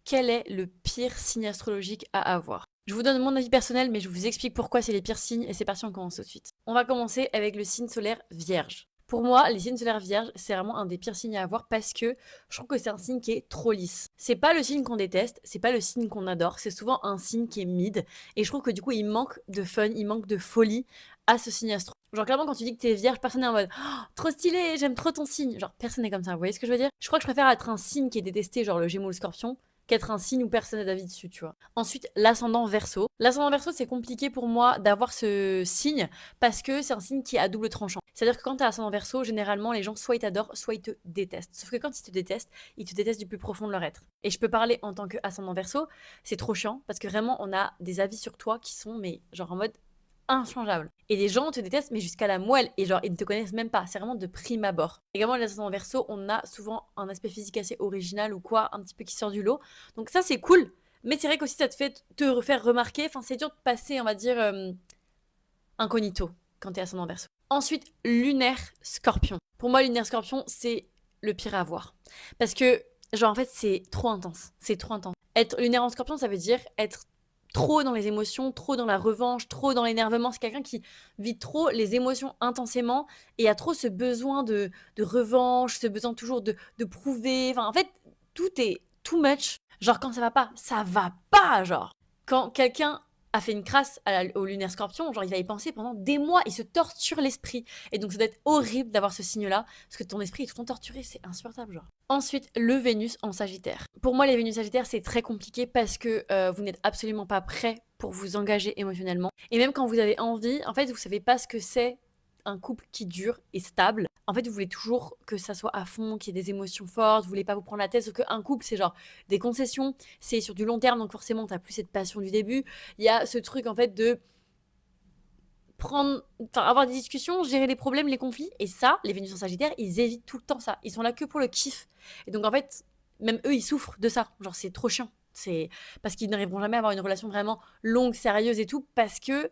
quel est le pire signe astrologique à avoir? Je vous donne mon avis personnel, mais je vous explique pourquoi c'est les pires signes et c'est parti, on commence tout de suite. On va commencer avec le signe solaire Vierge. Pour moi, les signes solaires vierges, c'est vraiment un des pires signes à avoir parce que je trouve que c'est un signe qui est trop lisse. C'est pas le signe qu'on déteste, c'est pas le signe qu'on adore, c'est souvent un signe qui est mid. Et je trouve que du coup, il manque de fun, il manque de folie à ce signe astro. Genre, clairement, quand tu dis que t'es vierge, personne n'est en mode oh, trop stylé, j'aime trop ton signe. Genre, personne n'est comme ça, vous voyez ce que je veux dire? Je crois que je préfère être un signe qui est détesté, genre le Gémeaux ou le Scorpion, qu'être un signe où personne n'a d'avis dessus, tu vois. Ensuite, l'ascendant Verseau. L'ascendant Verseau, c'est compliqué pour moi d'avoir ce signe parce que c'est un signe qui est à double tranchant. C'est-à-dire que quand t'es ascendant Verseau, généralement, les gens soit ils t'adorent, soit ils te détestent. Sauf que quand ils te détestent du plus profond de leur être. Et je peux parler en tant qu'ascendant Verseau, c'est trop chiant parce que vraiment, on a des avis sur toi qui sont, mais genre en mode inchangeable. Et les gens te détestent, mais jusqu'à la moelle. Et genre, ils ne te connaissent même pas. C'est vraiment de prime abord. Également, les ascendants Verseau, on a souvent un aspect physique assez original ou quoi, un petit peu qui sort du lot. Donc ça, c'est cool. Mais c'est vrai qu'aussi, ça te fait te faire remarquer. Enfin, c'est dur de passer, on va dire, incognito quand t'es ascendant Verseau. Ensuite, lunaire Scorpion. Pour moi, lunaire Scorpion, c'est le pire à avoir. Parce que, genre, en fait, c'est trop intense. C'est trop intense. Être lunaire en Scorpion, ça veut dire être trop dans les émotions, trop dans la revanche, trop dans l'énervement. C'est quelqu'un qui vit trop les émotions intensément et a trop ce besoin de revanche, ce besoin toujours de prouver. Enfin, en fait, tout est too much. Genre, quand ça va pas, genre. Quand quelqu'un a fait une crasse au lunaire scorpion, genre il va y penser pendant des mois, il se torture l'esprit. Et donc ça doit être horrible d'avoir ce signe-là, parce que ton esprit est tout le temps torturé, c'est insupportable, genre. Ensuite, le Vénus en Sagittaire. Pour moi, les Vénus Sagittaires, c'est très compliqué parce que vous n'êtes absolument pas prêt pour vous engager émotionnellement. Et même quand vous avez envie, en fait, vous savez pas ce que c'est un couple qui dure et stable. En fait, vous voulez toujours que ça soit à fond, qu'il y ait des émotions fortes, vous voulez pas vous prendre la tête, sauf qu'un couple, c'est genre des concessions, c'est sur du long terme, donc forcément, t'as plus cette passion du début. Il y a ce truc, en fait, de avoir des discussions, gérer les problèmes, les conflits. Et ça, les Vénus en Sagittaire, ils évitent tout le temps ça. Ils sont là que pour le kiff. Et donc, en fait, même eux, ils souffrent de ça. Genre, c'est trop chiant. C'est parce qu'ils n'arriveront jamais à avoir une relation vraiment longue, sérieuse et tout, parce que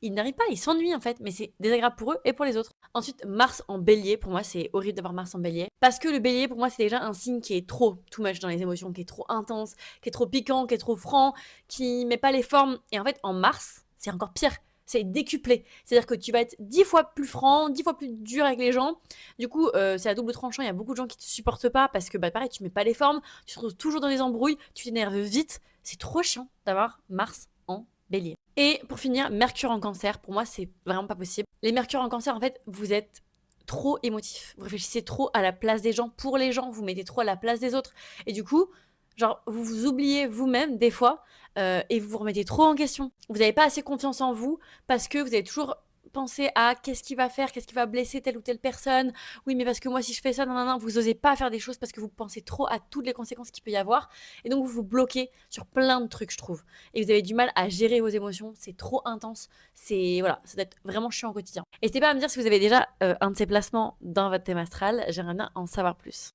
ils n'arrivent pas, ils s'ennuient en fait, mais c'est désagréable pour eux et pour les autres. Ensuite, Mars en bélier, pour moi c'est horrible d'avoir Mars en bélier, parce que le bélier pour moi c'est déjà un signe qui est trop too much dans les émotions, qui est trop intense, qui est trop piquant, qui est trop franc, qui met pas les formes. Et en fait en Mars, c'est encore pire, c'est décuplé. C'est-à-dire que tu vas être 10 fois plus franc, 10 fois plus dur avec les gens. Du coup, c'est à double tranchant, il y a beaucoup de gens qui te supportent pas parce que bah pareil, tu mets pas les formes, tu te retrouves toujours dans les embrouilles, tu t'énerves vite. C'est trop chiant d'avoir Mars en bélier. Et pour finir, Mercure en cancer, pour moi, c'est vraiment pas possible. Les Mercure en cancer, en fait, vous êtes trop émotif. Vous réfléchissez trop à la place des gens, pour les gens, vous mettez trop à la place des autres. Et du coup, genre, vous vous oubliez vous-même des fois et vous vous remettez trop en question. Vous n'avez pas assez confiance en vous parce que vous avez toujours pensé à qu'est-ce qui va faire, qu'est-ce qui va blesser telle ou telle personne. Oui, mais parce que moi, si je fais ça, non, vous n'osez pas faire des choses parce que vous pensez trop à toutes les conséquences qu'il peut y avoir. Et donc, vous vous bloquez sur plein de trucs, je trouve. Et vous avez du mal à gérer vos émotions. C'est trop intense. Voilà, ça doit être vraiment chiant au quotidien. N'hésitez pas à me dire si vous avez déjà un de ces placements dans votre thème astral. J'aimerais bien en savoir plus.